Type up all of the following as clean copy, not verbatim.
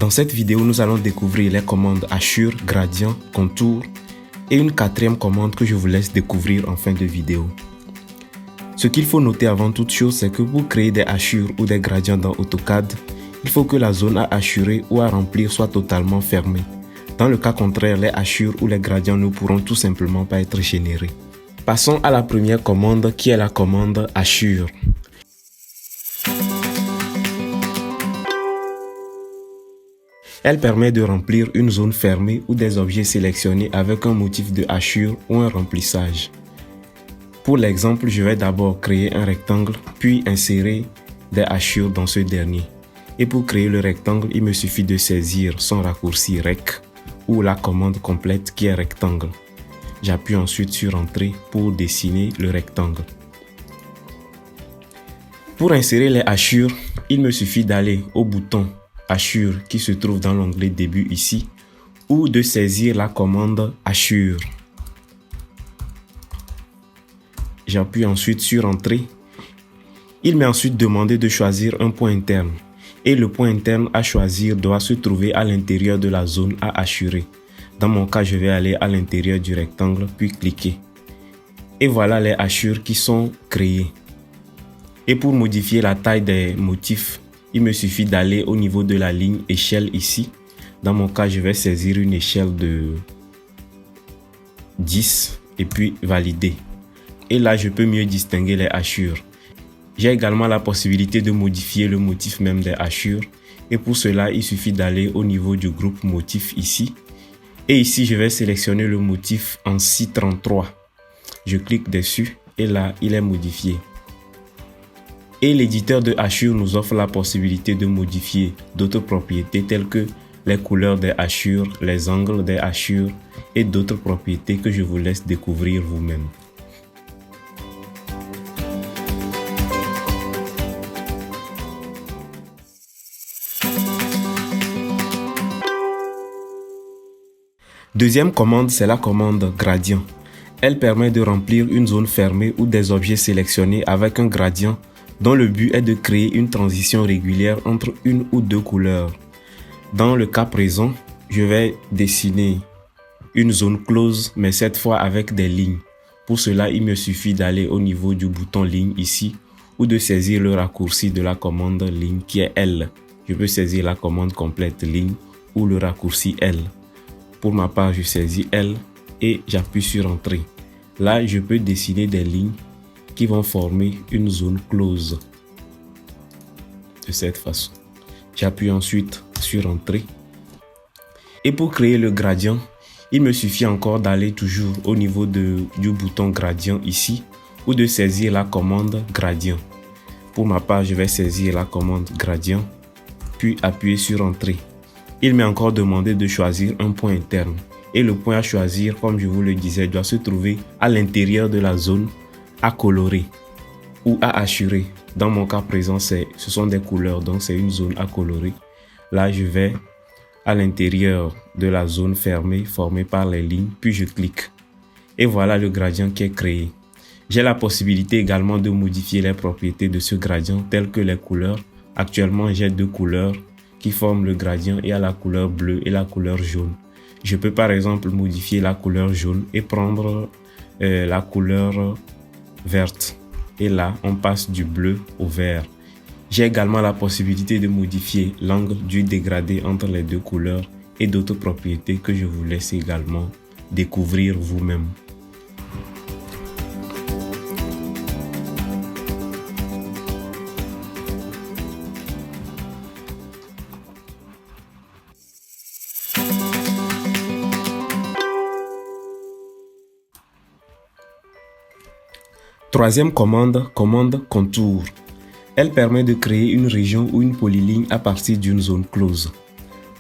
Dans cette vidéo, nous allons découvrir les commandes hachure, gradient, contour et une quatrième commande que je vous laisse découvrir en fin de vidéo. Ce qu'il faut noter avant toute chose, c'est que pour créer des hachures ou des gradients dans AutoCAD, il faut que la zone à hachurer ou à remplir soit totalement fermée. Dans le cas contraire, les hachures ou les gradients ne pourront tout simplement pas être générés. Passons à la première commande qui est la commande hachure. Elle permet de remplir une zone fermée ou des objets sélectionnés avec un motif de hachure ou un remplissage. Pour l'exemple, je vais d'abord créer un rectangle, puis insérer des hachures dans ce dernier. Et pour créer le rectangle, il me suffit de saisir son raccourci rec ou la commande complète qui est rectangle. J'appuie ensuite sur Entrée pour dessiner le rectangle. Pour insérer les hachures, il me suffit d'aller au bouton hachure qui se trouve dans l'onglet début ici ou de saisir la commande hachure. J'appuie ensuite sur Entrée. Il m'est ensuite demandé de choisir un point interne et le point interne à choisir doit se trouver à l'intérieur de la zone à hachurer. Dans mon cas, je vais aller à l'intérieur du rectangle puis cliquer. Et voilà les hachures qui sont créées. Et pour modifier la taille des motifs, il me suffit d'aller au niveau de la ligne échelle ici. Dans mon cas, je vais saisir une échelle de 10 et puis valider. Et là, je peux mieux distinguer les hachures. J'ai également la possibilité de modifier le motif même des hachures. Et pour cela, il suffit d'aller au niveau du groupe motif ici. Et ici, je vais sélectionner le motif en ANSI33. Je clique dessus et là, il est modifié. Et l'éditeur de hachures nous offre la possibilité de modifier d'autres propriétés telles que les couleurs des hachures, les angles des hachures et d'autres propriétés que je vous laisse découvrir vous-même. Deuxième commande, c'est la commande gradient. Elle permet de remplir une zone fermée ou des objets sélectionnés avec un gradient dont le but est de créer une transition régulière entre une ou deux couleurs. Dans le cas présent, je vais dessiner une zone close, mais cette fois avec des lignes. Pour cela, il me suffit d'aller au niveau du bouton ligne ici ou de saisir le raccourci de la commande ligne qui est L. Je peux saisir la commande complète ligne ou le raccourci L. Pour ma part, je saisis L et j'appuie sur Entrée. Là, je peux dessiner des lignes qui vont former une zone close. De cette façon. J'appuie ensuite sur Entrée. Et pour créer le gradient, il me suffit encore d'aller toujours au niveau du bouton gradient ici ou de saisir la commande gradient. Pour ma part, je vais saisir la commande gradient puis appuyer sur Entrée. Il m'est encore demandé de choisir un point interne. Et le point à choisir, comme je vous le disais, doit se trouver à l'intérieur de la zone à colorer ou à hachurer. Dans mon cas présent, ce sont des couleurs, donc c'est une zone à colorer. Là, je vais à l'intérieur de la zone fermée formée par les lignes, puis je clique. Et voilà le gradient qui est créé. J'ai la possibilité également de modifier les propriétés de ce gradient, telles que les couleurs. Actuellement, j'ai deux couleurs qui forment le gradient. Il y a la couleur bleue et la couleur jaune. Je peux par exemple modifier la couleur jaune et prendre la couleur verte. Et là, on passe du bleu au vert. J'ai également la possibilité de modifier l'angle du dégradé entre les deux couleurs et d'autres propriétés que je vous laisse également découvrir vous-même. Troisième commande, commande contour. Elle permet de créer une région ou une polyligne à partir d'une zone close.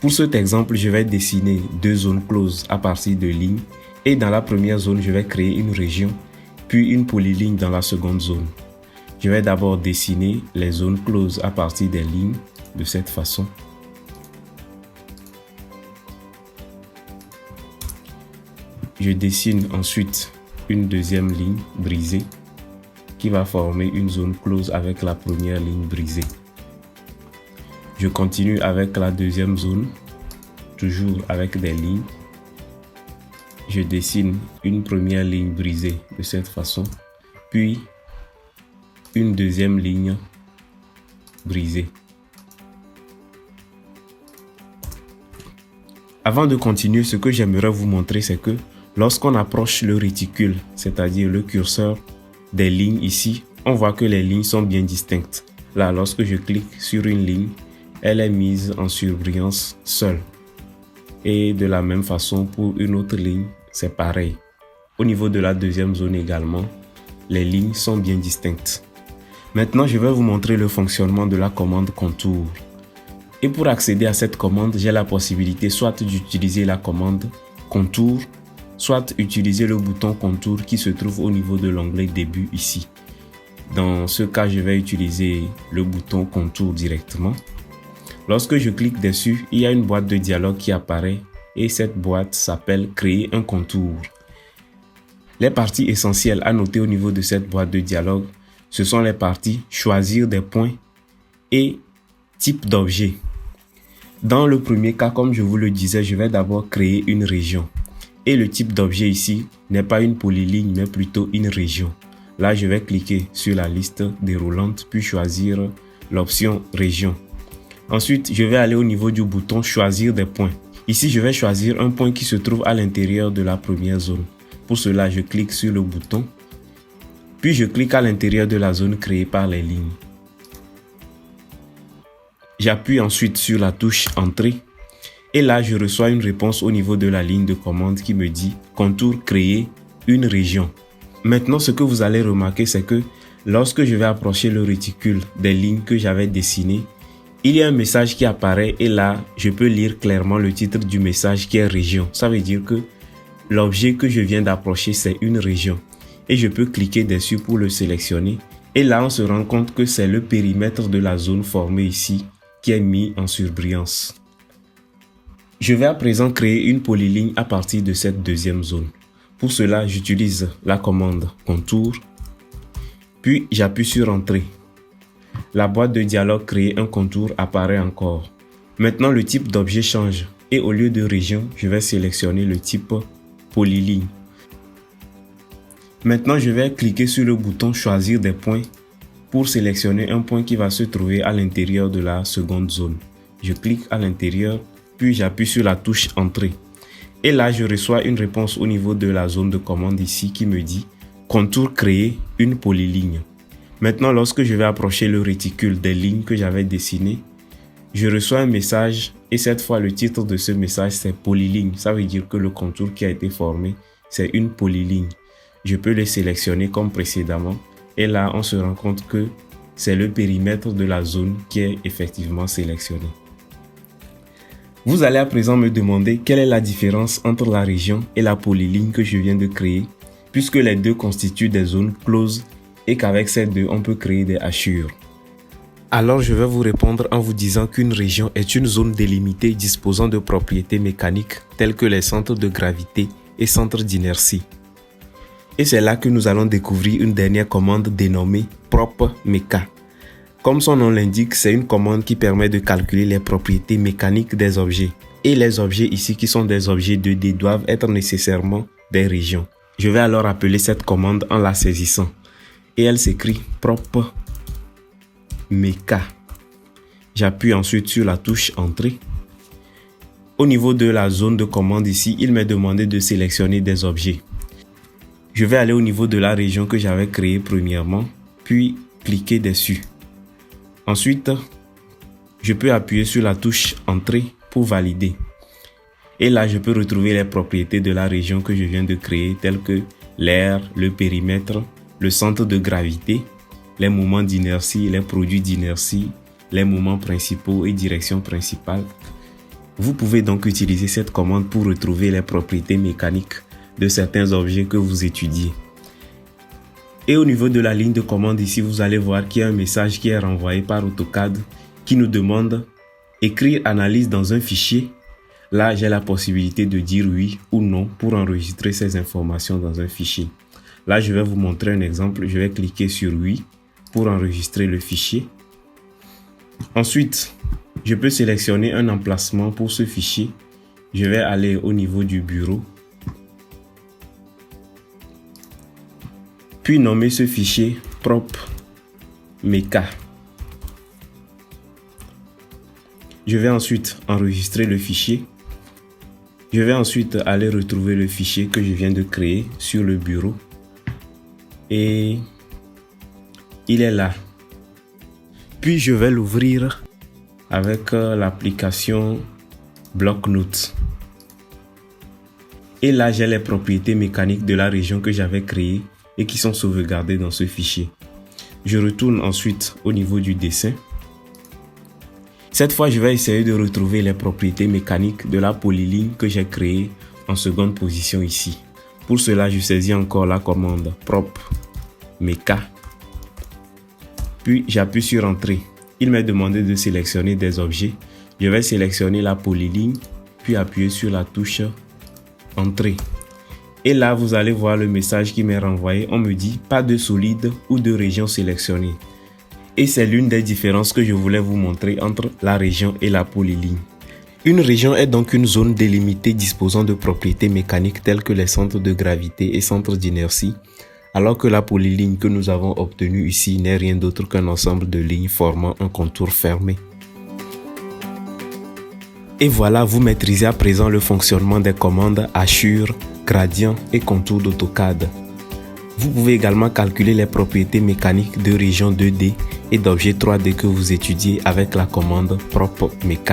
Pour cet exemple, je vais dessiner deux zones closes à partir de lignes et dans la première zone, je vais créer une région puis une polyligne dans la seconde zone. Je vais d'abord dessiner les zones closes à partir des lignes de cette façon. Je dessine ensuite une deuxième ligne brisée qui va former une zone close avec la première ligne brisée. Je continue avec la deuxième zone, toujours avec des lignes. Je dessine une première ligne brisée de cette façon, puis une deuxième ligne brisée. Avant de continuer, ce que j'aimerais vous montrer, c'est que lorsqu'on approche le réticule, c'est-à-dire le curseur des lignes ici, on voit que les lignes sont bien distinctes. Là, lorsque je clique sur une ligne, elle est mise en surbrillance seule. Et de la même façon, pour une autre ligne, c'est pareil. Au niveau de la deuxième zone également, les lignes sont bien distinctes. Maintenant, je vais vous montrer le fonctionnement de la commande contour. Et pour accéder à cette commande, j'ai la possibilité soit d'utiliser la commande contour, soit utiliser le bouton contour qui se trouve au niveau de l'onglet début ici. Dans ce cas, je vais utiliser le bouton contour directement. Lorsque je clique dessus, il y a une boîte de dialogue qui apparaît et cette boîte s'appelle créer un contour. Les parties essentielles à noter au niveau de cette boîte de dialogue, ce sont les parties choisir des points et type d'objet. Dans le premier cas, comme je vous le disais, je vais d'abord créer une région. Et le type d'objet ici n'est pas une polyligne, mais plutôt une région. Là, je vais cliquer sur la liste déroulante, puis choisir l'option région. Ensuite, je vais aller au niveau du bouton choisir des points. Ici, je vais choisir un point qui se trouve à l'intérieur de la première zone. Pour cela, je clique sur le bouton, puis je clique à l'intérieur de la zone créée par les lignes. J'appuie ensuite sur la touche Entrée et là, je reçois une réponse au niveau de la ligne de commande qui me dit « Contour créer une région ». Maintenant, ce que vous allez remarquer, c'est que lorsque je vais approcher le réticule des lignes que j'avais dessinées, il y a un message qui apparaît et là, je peux lire clairement le titre du message qui est région. Ça veut dire que l'objet que je viens d'approcher, c'est une région. Et je peux cliquer dessus pour le sélectionner. Et là, on se rend compte que c'est le périmètre de la zone formée ici qui est mis en surbrillance. Je vais à présent créer une polyligne à partir de cette deuxième zone. Pour cela, j'utilise la commande contour, puis j'appuie sur Entrée. La boîte de dialogue créer un contour apparaît encore. Maintenant, le type d'objet change et au lieu de région, je vais sélectionner le type polyligne. Maintenant, je vais cliquer sur le bouton choisir des points pour sélectionner un point qui va se trouver à l'intérieur de la seconde zone. Je clique à l'intérieur, puis j'appuie sur la touche Entrée. Et là, je reçois une réponse au niveau de la zone de commande ici qui me dit contour créer une polyligne. Maintenant, lorsque je vais approcher le réticule des lignes que j'avais dessinées, je reçois un message et cette fois le titre de ce message c'est polyligne. Ça veut dire que le contour qui a été formé, c'est une polyligne. Je peux le sélectionner comme précédemment et là, on se rend compte que c'est le périmètre de la zone qui est effectivement sélectionné. Vous allez à présent me demander quelle est la différence entre la région et la polyligne que je viens de créer, puisque les deux constituent des zones closes et qu'avec ces deux, on peut créer des hachures. Alors je vais vous répondre en vous disant qu'une région est une zone délimitée disposant de propriétés mécaniques telles que les centres de gravité et centres d'inertie. Et c'est là que nous allons découvrir une dernière commande dénommée prop mecha. Comme son nom l'indique, c'est une commande qui permet de calculer les propriétés mécaniques des objets. Et les objets ici qui sont des objets 2D doivent être nécessairement des régions. Je vais alors appeler cette commande en la saisissant. Et elle s'écrit prop mecha. J'appuie ensuite sur la touche Entrée. Au niveau de la zone de commande ici, il m'est demandé de sélectionner des objets. Je vais aller au niveau de la région que j'avais créée premièrement, puis cliquer dessus. Ensuite, je peux appuyer sur la touche Entrée pour valider. Et là, je peux retrouver les propriétés de la région que je viens de créer, telles que l'air, le périmètre, le centre de gravité, les moments d'inertie, les produits d'inertie, les moments principaux et direction principale. Vous pouvez donc utiliser cette commande pour retrouver les propriétés mécaniques de certains objets que vous étudiez. Et au niveau de la ligne de commande ici, vous allez voir qu'il y a un message qui est renvoyé par AutoCAD qui nous demande écrire analyse dans un fichier. Là, j'ai la possibilité de dire oui ou non pour enregistrer ces informations dans un fichier. Là, je vais vous montrer un exemple. Je vais cliquer sur oui pour enregistrer le fichier. Ensuite, Je peux sélectionner un emplacement pour ce fichier. Je vais aller au niveau du bureau. Puis nommer ce fichier prop.mk. Je vais ensuite enregistrer le fichier. Je vais ensuite aller retrouver le fichier que je viens de créer sur le bureau. Et il est là. Puis je vais l'ouvrir avec l'application Bloc-Notes. Et là, j'ai les propriétés mécaniques de la région que j'avais créée et qui sont sauvegardées dans ce fichier. Je retourne ensuite au niveau du dessin. Cette fois, je vais essayer de retrouver les propriétés mécaniques de la polyligne que j'ai créée en seconde position ici. Pour cela, je saisis encore la commande prop.mk. Puis, j'appuie sur Entrée. Il m'a demandé de sélectionner des objets. Je vais sélectionner la polyligne, puis appuyer sur la touche Entrée. Et là, vous allez voir le message qui m'est renvoyé. On me dit pas de solide ou de région sélectionnée. Et c'est l'une des différences que je voulais vous montrer entre la région et la polyligne. Une région est donc une zone délimitée disposant de propriétés mécaniques telles que les centres de gravité et centres d'inertie, alors que la polyligne que nous avons obtenue ici n'est rien d'autre qu'un ensemble de lignes formant un contour fermé. Et voilà, vous maîtrisez à présent le fonctionnement des commandes hachure, gradient et contour d'AutoCAD. Vous pouvez également calculer les propriétés mécaniques de région 2D et d'objets 3D que vous étudiez avec la commande prop.mk.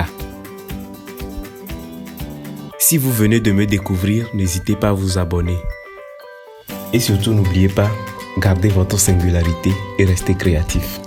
Si vous venez de me découvrir, n'hésitez pas à vous abonner. Et surtout, n'oubliez pas, gardez votre singularité et restez créatif.